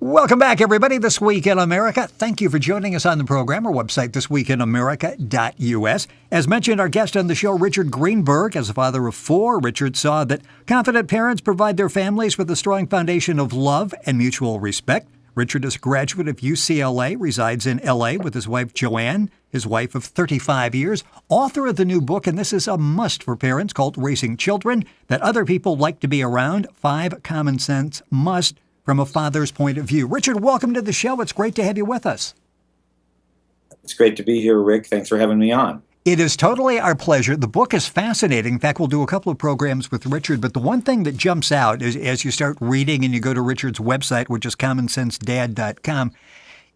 Welcome back, everybody. This Week in America. Thank you for joining us on the program. Our website, thisweekinamerica.us. As mentioned, our guest on the show, Richard Greenberg. As a father of four, Richard saw that confident parents provide their families with a strong foundation of love and mutual respect. Richard is a graduate of UCLA, resides in LA with his wife, JoAnn, his wife of 35 years, author of the new book, and this is a must for parents, called Raising Children That Other People Like to Be Around, 5 Common Sense Must from a Father's Point of View. Richard, welcome to the show. It's great to have you with us. It's great to be here, Rick. Thanks for having me on. It is totally our pleasure. The book is fascinating. In fact, we'll do a couple of programs with Richard, but the one thing that jumps out is as you start reading and you go to Richard's website, which is commonsensedad.com,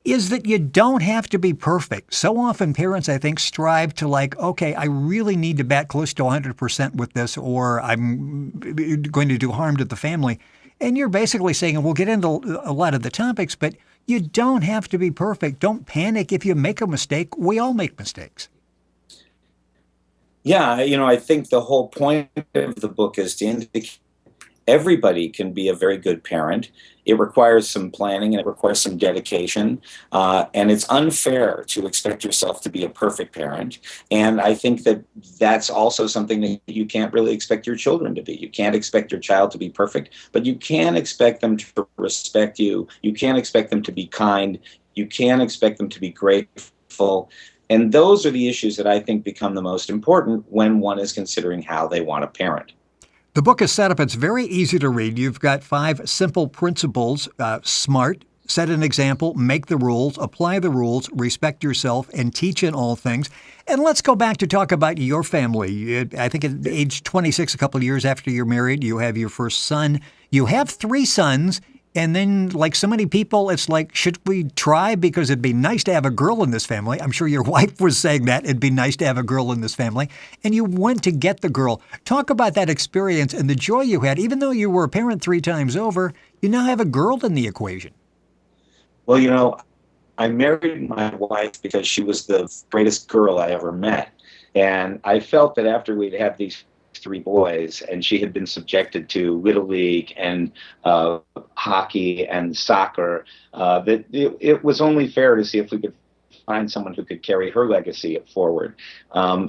is that you don't have to be perfect. So often parents, I think, strive to okay, I really need to bat close to 100% with this, or I'm going to do harm to the family. And you're basically saying, and we'll get into a lot of the topics, but you don't have to be perfect. Don't panic if you make a mistake. We all make mistakes. Yeah, I think the whole point of the book is to indicate everybody can be a very good parent. It requires some planning and it requires some dedication. And it's unfair to expect yourself to be a perfect parent. And I think that that's also something that you can't really expect your children to be. You can't expect your child to be perfect, but you can expect them to respect you. You can expect them to be kind. You can expect them to be grateful. And those are the issues that I think become the most important when one is considering how they want to parent. The book is set up. It's very easy to read. You've got 5 simple principles: SMART, set an example, make the rules, apply the rules, respect yourself, and teach in all things. And let's go back to talk about your family. I think at age 26, a couple of years after you're married, you have your first son. You have 3 sons. And then, like so many people, it's like, should we try? Because it'd be nice to have a girl in this family. I'm sure your wife was saying that. It'd be nice to have a girl in this family. And you went to get the girl. Talk about that experience and the joy you had. Even though you were a parent 3 times over, you now have a girl in the equation. Well, I married my wife because she was the greatest girl I ever met. And I felt that after we'd had these 3 boys, and she had been subjected to Little League and hockey and soccer, that it was only fair to see if we could find someone who could carry her legacy forward.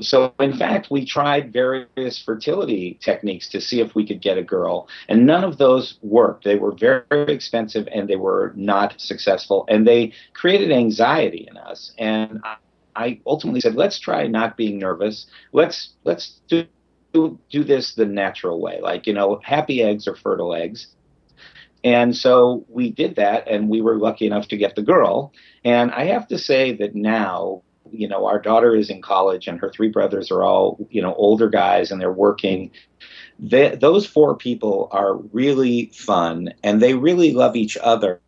So, in fact, we tried various fertility techniques to see if we could get a girl, and none of those worked. They were very, very expensive, and they were not successful, and they created anxiety in us. And I ultimately said, let's try not being nervous. Let's do this the natural way. Happy eggs are fertile eggs. And so we did that, and we were lucky enough to get the girl. And I have to say that now, our daughter is in college, and her 3 brothers are all, older guys, and they're working. Those 4 people are really fun, and they really love each other.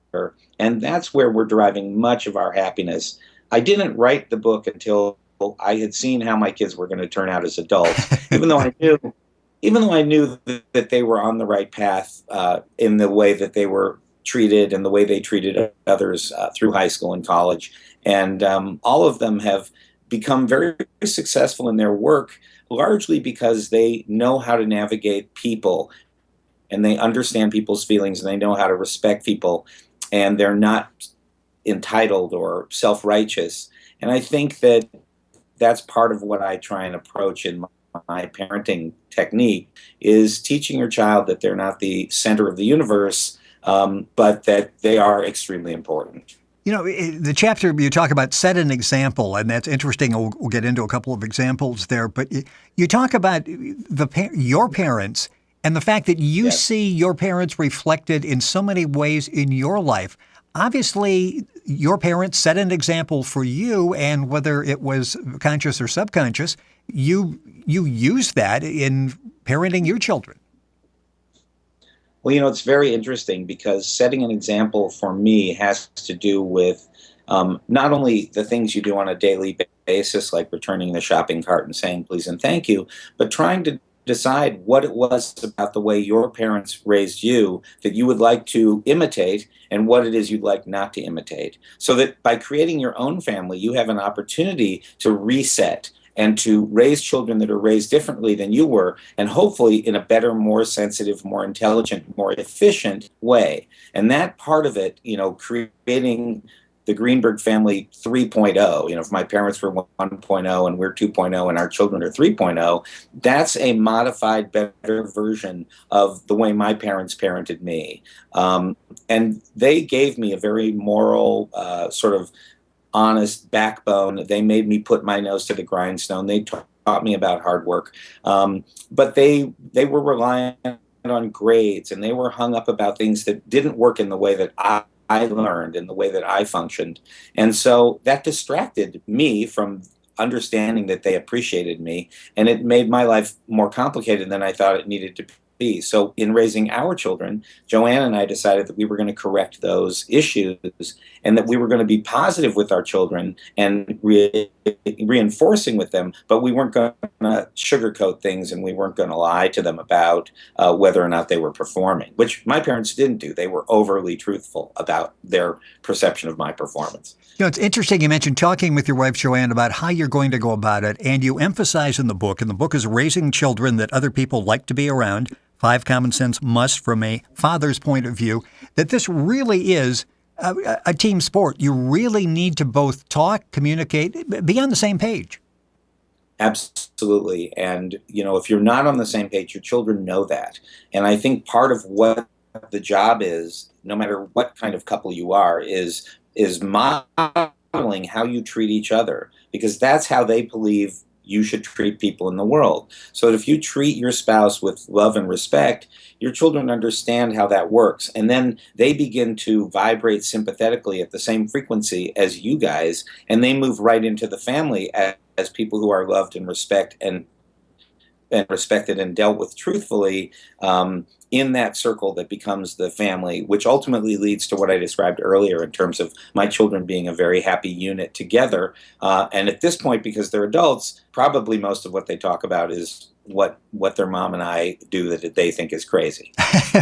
And that's where we're deriving much of our happiness. I didn't write the book until I had seen how my kids were going to turn out as adults, even though I knew that they were on the right path in the way that they were treated and the way they treated others through high school and college. And all of them have become very successful in their work, largely because they know how to navigate people, and they understand people's feelings, and they know how to respect people, and they're not entitled or self-righteous. And I think that that's part of what I try and approach in my parenting technique, is teaching your child that they're not the center of the universe, but that they are extremely important. The chapter you talk about set an example, and that's interesting. We'll get into a couple of examples there, but you talk about your parents and the fact that you see your parents reflected in so many ways in your life. Obviously, your parents set an example for you, and whether it was conscious or subconscious, you use that in parenting your children. Well, it's very interesting because setting an example for me has to do with not only the things you do on a daily basis, like returning the shopping cart and saying please and thank you, but trying to decide what it was about the way your parents raised you that you would like to imitate and what it is you'd like not to imitate. So that by creating your own family, you have an opportunity to reset and to raise children that are raised differently than you were, and hopefully in a better, more sensitive, more intelligent, more efficient way. And that part of it, creating the Greenberg family 3.0, if my parents were 1.0 and we're 2.0 and our children are 3.0, that's a modified, better version of the way my parents parented me. And they gave me a very moral, sort of honest backbone. They made me put my nose to the grindstone. They taught me about hard work. But they were reliant on grades, and they were hung up about things that didn't work in the way that I learned, in the way that I functioned. And so that distracted me from understanding that they appreciated me, and it made my life more complicated than I thought it needed to be. So in raising our children, JoAnn and I decided that we were going to correct those issues, and that we were going to be positive with our children and reinforcing with them, but we weren't going to sugarcoat things, and we weren't going to lie to them about whether or not they were performing, which my parents didn't do. They were overly truthful about their perception of my performance. It's interesting you mentioned talking with your wife, JoAnn, about how you're going to go about it, and you emphasize in the book, and the book is Raising Children That Other People Like to Be Around, 5 Common Sense Musts from a Father's Point of View, that this really is a team sport. You really need to both talk, communicate, be on the same page. Absolutely. And, if you're not on the same page, your children know that. And I think part of what the job is, no matter what kind of couple you are, is modeling how you treat each other, because that's how they believe you should treat people in the world. So that if you treat your spouse with love and respect, your children understand how that works. And then they begin to vibrate sympathetically at the same frequency as you guys, and they move right into the family as people who are loved and respected and dealt with truthfully, in that circle that becomes the family, which ultimately leads to what I described earlier in terms of my children being a very happy unit together. And at this point, because they're adults, probably most of what they talk about is what their mom and I do that they think is crazy.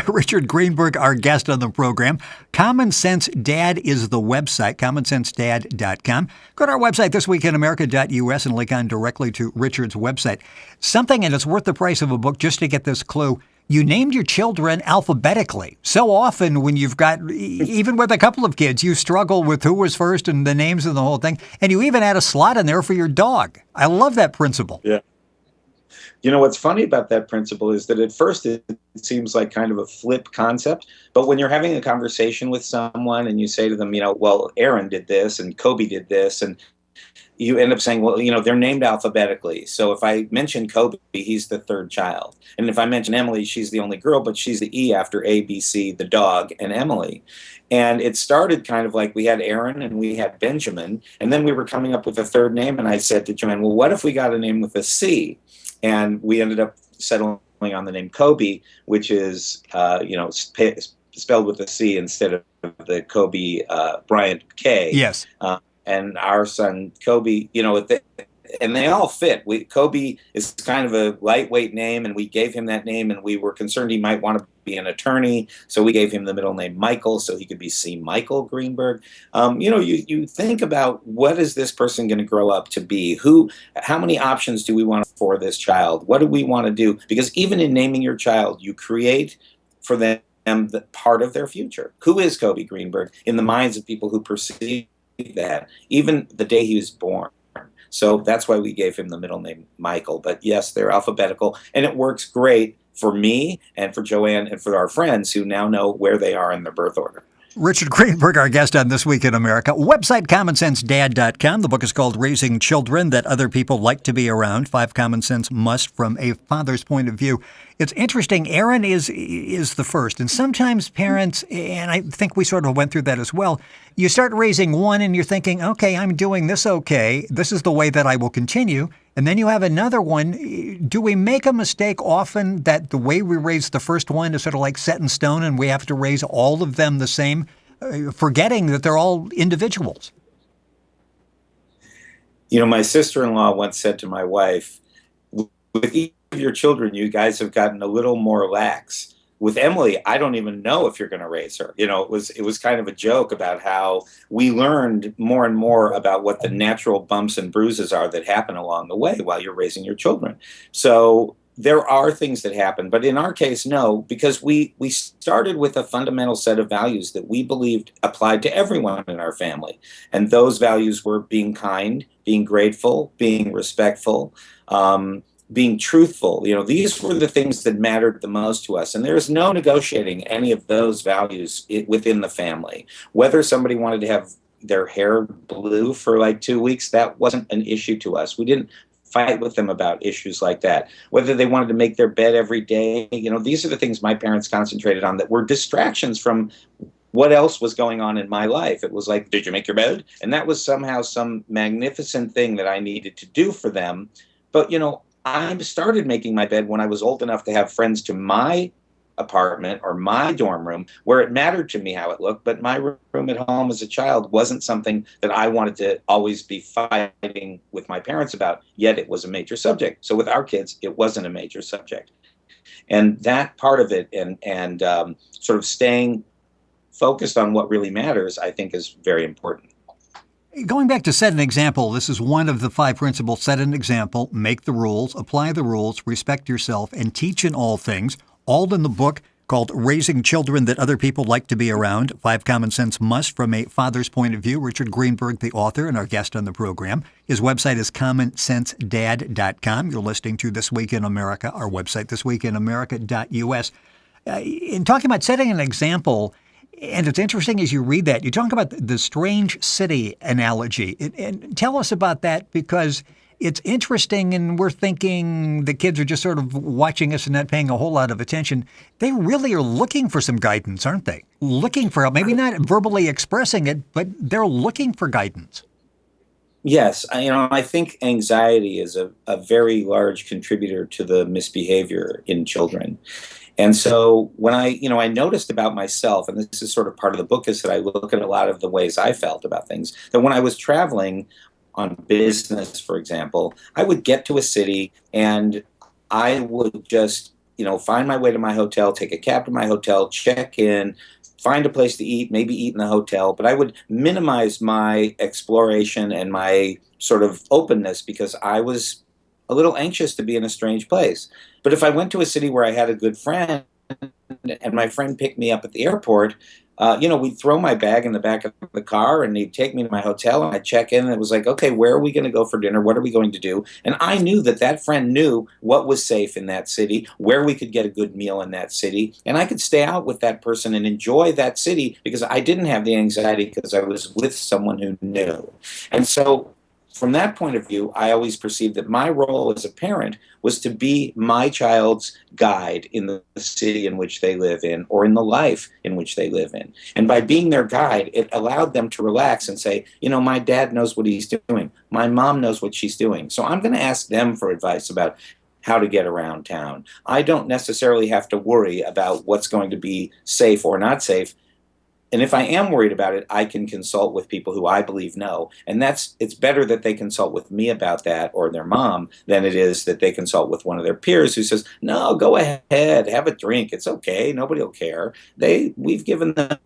Richard Greenberg, our guest on the program. Common Sense Dad is the website, commonsensedad.com. Go to our website, thisweekinamerica.us, and link on directly to Richard's website. Something, and it's worth the price of a book just to get this clue. You named your children alphabetically. So often when you've got, even with a couple of kids, you struggle with who was first and the names and the whole thing. And you even had a slot in there for your dog. I love that principle. Yeah. What's funny about that principle is that at first it seems like kind of a flip concept, but when you're having a conversation with someone and you say to them, well, Aaron did this and Kobe did this, and you end up saying, well, they're named alphabetically. So if I mention Kobe, he's the third child. And if I mention Emily, she's the only girl, but she's the E after A, B, C, the dog, and Emily. And it started kind of like we had Aaron and we had Benjamin, and then we were coming up with a third name. And I said to JoAnn, well, what if we got a name with a C? And we ended up settling on the name Kobe, which is, spelled with a C instead of the Kobe Bryant K. Yes. And our son Kobe, and they all fit. Kobe is kind of a lightweight name, and we gave him that name, and we were concerned he might want to be an attorney, so we gave him the middle name Michael, so he could be C. Michael Greenberg. You think about, what is this person going to grow up to be? How many options do we want for this child? What do we want to do? Because even in naming your child, you create for them the part of their future. Who is Kobe Greenberg in the minds of people who perceive that, even the day he was born? So that's why we gave him the middle name Michael. But yes, they're alphabetical, and it works great for me and for JoAnn and for our friends who now know where they are in their birth order. Richard Greenberg, our guest on This Week in America. Website, commonsensedad.com. The book is called Raising Children That Other People Like to Be Around, 5 Common Sense Musts from a Father's Point of View. It's interesting. Aaron is the first. And sometimes parents, and I think we sort of went through that as well, you start raising one and you're thinking, okay, I'm doing this okay. This is the way that I will continue. And then you have another one. Do we make a mistake often that the way we raise the first one is sort of like set in stone and we have to raise all of them the same, forgetting that they're all individuals? My sister-in-law once said to my wife, with each of your children, you guys have gotten a little more lax. with Emily, I don't even know if you're going to raise her. It was kind of a joke about how we learned more and more about what the natural bumps and bruises are that happen along the way while you're raising your children. So there are things that happen, but in our case, no, because we started with a fundamental set of values that we believed applied to everyone in our family. And those values were being kind, being grateful, being respectful, being truthful. These were the things that mattered the most to us. And there is no negotiating any of those values within the family. Whether somebody wanted to have their hair blue for like 2 weeks, that wasn't an issue to us. We didn't fight with them about issues like that. Whether they wanted to make their bed every day, these are the things my parents concentrated on that were distractions from what else was going on in my life. It was like, did you make your bed? And that was somehow some magnificent thing that I needed to do for them. But, I started making my bed when I was old enough to have friends to my apartment or my dorm room where it mattered to me how it looked. But my room at home as a child wasn't something that I wanted to always be fighting with my parents about, yet it was a major subject. So with our kids, it wasn't a major subject. And that part of it and sort of staying focused on what really matters, I think is very important. Going back to set an example, this is one of the 5 principles. Set an example, make the rules, apply the rules, respect yourself, and teach in all things, all in the book called Raising Children That Other People Like to Be Around, 5 Common Sense Must from a Father's Point of View. Richard Greenberg, the author and our guest on the program. His website is commonsensedad.com. You're listening to This Week in America, our website, thisweekinamerica.us. In talking about setting an example, and it's interesting as you read that, you talk about the strange city analogy. And tell us about that, because it's interesting, and we're thinking the kids are just sort of watching us and not paying a whole lot of attention. They really are looking for some guidance, aren't they? Looking for, maybe not verbally expressing it, but they're looking for guidance. Yes. I think anxiety is a very large contributor to the misbehavior in children. And so when I noticed about myself, and this is sort of part of the book, is that I look at a lot of the ways I felt about things, that when I was traveling on business, for example, I would get to a city and I would just, find my way to my hotel, take a cab to my hotel, check in, find a place to eat, maybe eat in the hotel. But I would minimize my exploration and my sort of openness because I was a little anxious to be in a strange place. But if I went to a city where I had a good friend and my friend picked me up at the airport, we'd throw my bag in the back of the car and he'd take me to my hotel and I'd check in and it was like, okay, where are we going to go for dinner? What are we going to do? And I knew that friend knew what was safe in that city, where we could get a good meal in that city. And I could stay out with that person and enjoy that city because I didn't have the anxiety because I was with someone who knew. And so from that point of view, I always perceived that my role as a parent was to be my child's guide in the city in which they live in or in the life in which they live in. And by being their guide, it allowed them to relax and say, my dad knows what he's doing. My mom knows what she's doing. So I'm going to ask them for advice about how to get around town. I don't necessarily have to worry about what's going to be safe or not safe. And if I am worried about it, I can consult with people who I believe know. And it's better that they consult with me about that or their mom than it is that they consult with one of their peers who says, no, go ahead, have a drink. It's okay. Nobody will care. We've given them,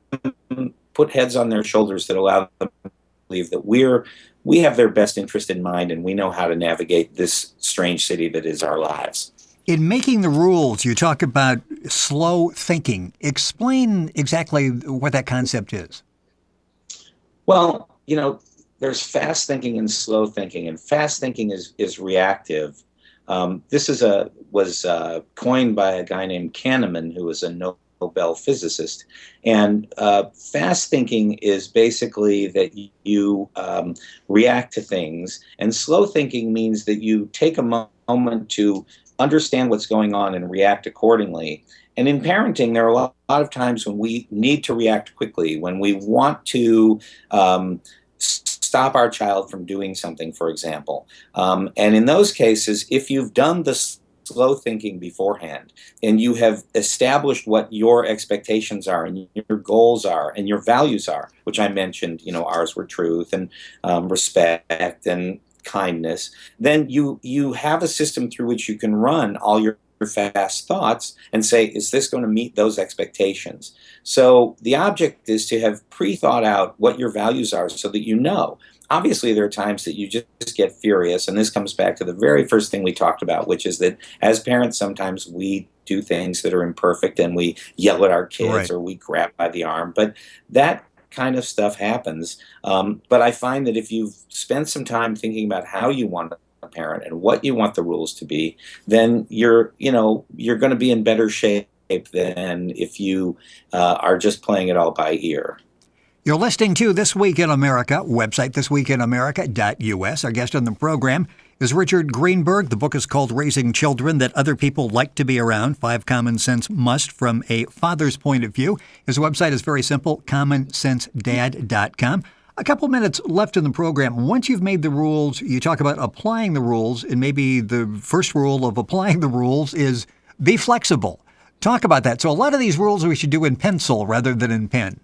put heads on their shoulders that allow them to believe that we have their best interest in mind and we know how to navigate this strange city that is our lives. In making the rules, you talk about slow thinking. Explain exactly what that concept is. Well, there's fast thinking and slow thinking, and fast thinking is reactive. This was coined by a guy named Kahneman, who was a Nobel physicist. And fast thinking is basically that you react to things, and slow thinking means that you take a moment to understand what's going on and react accordingly. And in parenting, there are a lot of times when we need to react quickly, when we want to stop our child from doing something, for example. And in those cases, if you've done the slow thinking beforehand and you have established what your expectations are and your goals are and your values are, which I mentioned, ours were truth and respect and kindness, then you have a system through which you can run all your fast thoughts and say, is this going to meet those expectations? So the object is to have pre-thought out what your values are so that you know. Obviously, there are times that you just get furious, and this comes back to the very first thing we talked about, which is that as parents, sometimes we do things that are imperfect and we yell at our kids Right. or we grab by the arm. But that kind of stuff happens. But I find that if you've spent some time thinking about how you want a parent and what you want the rules to be, then you're going to be in better shape than if you are just playing it all by ear. You're listening to This Week in America, website thisweekinamerica.us. Our guest on the program is Richard Greenberg. The book is called Raising Children That Other People Like to Be Around, 5 Common Sense Must from a Father's Point of View. His website is very simple, commonsensedad.com. A couple minutes left in the program. Once you've made the rules, you talk about applying the rules, and maybe the first rule of applying the rules is be flexible. Talk about that. So a lot of these rules we should do in pencil rather than in pen.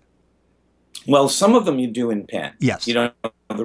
Well, some of them you do in pen. Yes. The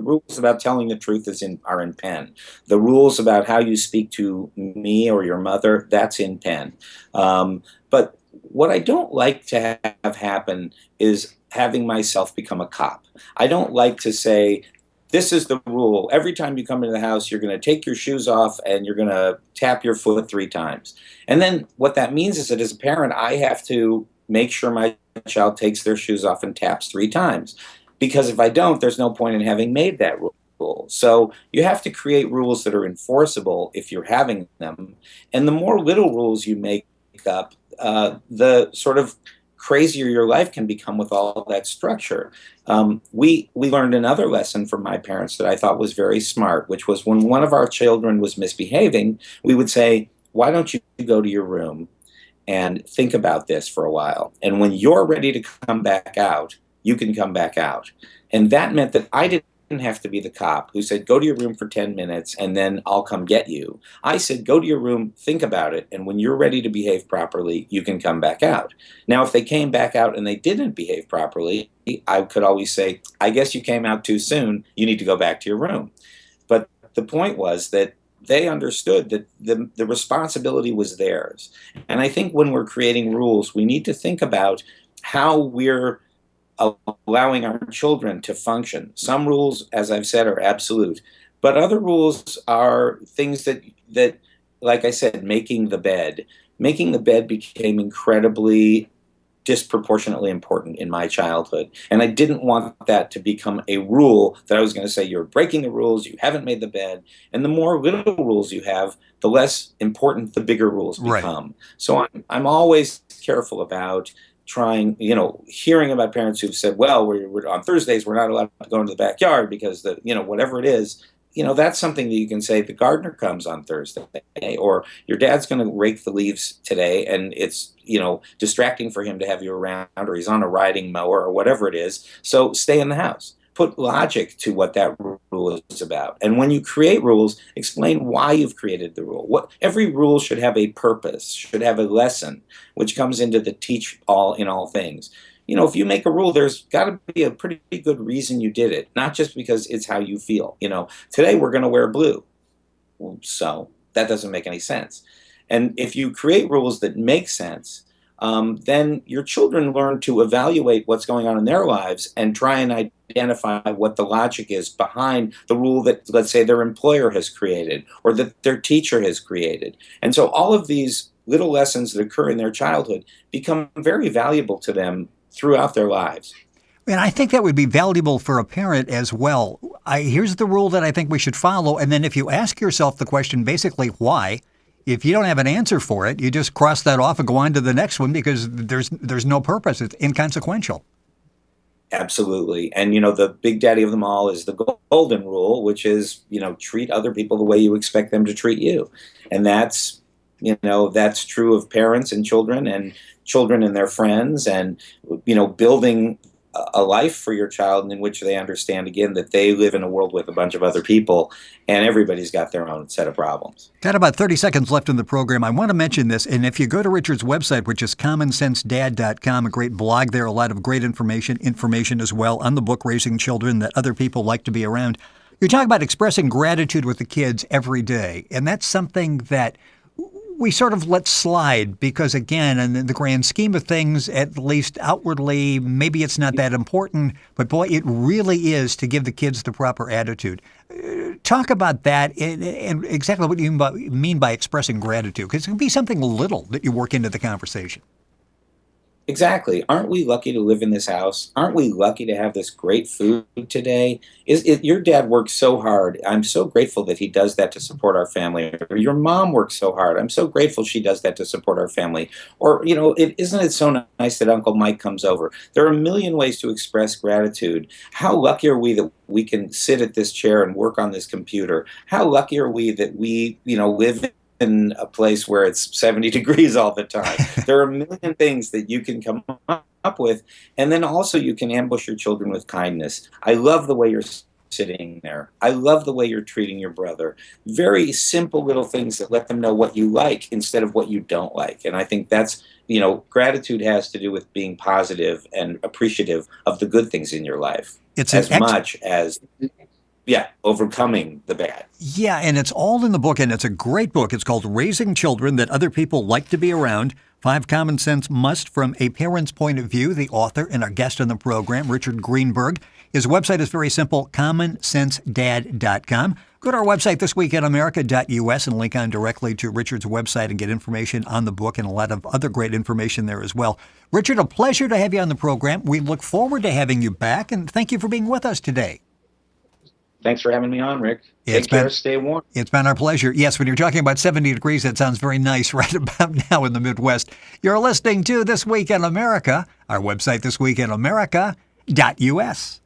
rules about telling the truth are in pen. The rules about how you speak to me or your mother, that's in pen. But what I don't like to have happen is having myself become a cop. I don't like to say, this is the rule. Every time you come into the house, you're going to take your shoes off and you're going to tap your foot 3 times. And then what that means is that as a parent, I have to make sure my child takes their shoes off and taps 3 times. Because if I don't, there's no point in having made that rule. So you have to create rules that are enforceable if you're having them. And the more little rules you make up, the sort of crazier your life can become with all that structure. We learned another lesson from my parents that I thought was very smart, which was when one of our children was misbehaving, we would say, why don't you go to your room and think about this for a while? And when you're ready to come back out, you can come back out. And that meant that I didn't have to be the cop who said, go to your room for 10 minutes and then I'll come get you. I said, go to your room, think about it, and when you're ready to behave properly, you can come back out. Now, if they came back out and they didn't behave properly, I could always say, I guess you came out too soon, you need to go back to your room. But the point was that they understood that the responsibility was theirs. And I think when we're creating rules, we need to think about how we're allowing our children to function. Some rules, as I've said, are absolute, but other rules are things that, like I said, making the bed. Making the bed became incredibly disproportionately important in my childhood. And I didn't want that to become a rule that I was going to say, you're breaking the rules, you haven't made the bed. And the more little rules you have, the less important the bigger rules become. Right. So I'm always careful about trying, hearing about parents who've said, well, we're on Thursdays, we're not allowed to go into the backyard because whatever it is, that's something that you can say, the gardener comes on Thursday, or your dad's going to rake the leaves today and it's, distracting for him to have you around, or he's on a riding mower or whatever it is. So stay in the house. Put logic to what that rule is about. And when you create rules, explain why you've created the rule. Every rule should have a purpose, should have a lesson, which comes into the teach all in all things. If you make a rule, there's got to be a pretty good reason you did it, not just because it's how you feel. Today we're going to wear blue. So that doesn't make any sense. And if you create rules that make sense, then your children learn to evaluate what's going on in their lives and try and identify what the logic is behind the rule that, let's say, their employer has created or that their teacher has created. And so all of these little lessons that occur in their childhood become very valuable to them throughout their lives. And I think that would be valuable for a parent as well. Here's the rule that I think we should follow. And then if you ask yourself the question, basically, why? If you don't have an answer for it, you just cross that off and go on to the next one because there's no purpose. It's inconsequential. Absolutely. And, the big daddy of them all is the golden rule, which is, treat other people the way you expect them to treat you. And that's true of parents and children and their friends and, building a life for your child in which they understand, again, that they live in a world with a bunch of other people and everybody's got their own set of problems. Got about 30 seconds left in the program. I want to mention this, and if you go to Richard's website, which is commonsensedad.com, a great blog there, a lot of great information as well on the book, Raising Children That Other People Like to Be Around. You talk about expressing gratitude with the kids every day, and that's something that we sort of let slide because, again, in the grand scheme of things, at least outwardly, maybe it's not that important, but boy, it really is to give the kids the proper attitude. Talk about that and exactly what you mean by expressing gratitude, because it can be something little that you work into the conversation. Exactly. Aren't we lucky to live in this house? Aren't we lucky to have this great food today? Your dad works so hard. I'm so grateful that he does that to support our family. Or your mom works so hard. I'm so grateful she does that to support our family. Or, isn't it so nice that Uncle Mike comes over? There are a million ways to express gratitude. How lucky are we that we can sit at this chair and work on this computer? How lucky are we that we, live in a place where it's 70 degrees all the time? There are a million things that you can come up with. And then also you can ambush your children with kindness. I love the way you're sitting there. I love the way you're treating your brother. Very simple little things that let them know what you like instead of what you don't like. And I think that's, gratitude has to do with being positive and appreciative of the good things in your life. It's as much as overcoming the bad. Yeah, and it's all in the book, and it's a great book. It's called Raising Children That Other People Like to Be Around, 5 Common Sense Must from a Parent's Point of View. The author and our guest on the program, Richard Greenberg. His website is very simple, commonsensedad.com. Go to our website, thisweekinamerica.us, and link on directly to Richard's website and get information on the book and a lot of other great information there as well. Richard, a pleasure to have you on the program. We look forward to having you back, and thank you for being with us today. Thanks for having me on, Rick. Take care. Stay warm. It's been our pleasure. Yes, when you're talking about 70 degrees, that sounds very nice right about now in the Midwest. You're listening to This Week in America. Our website, thisweekinamerica.us.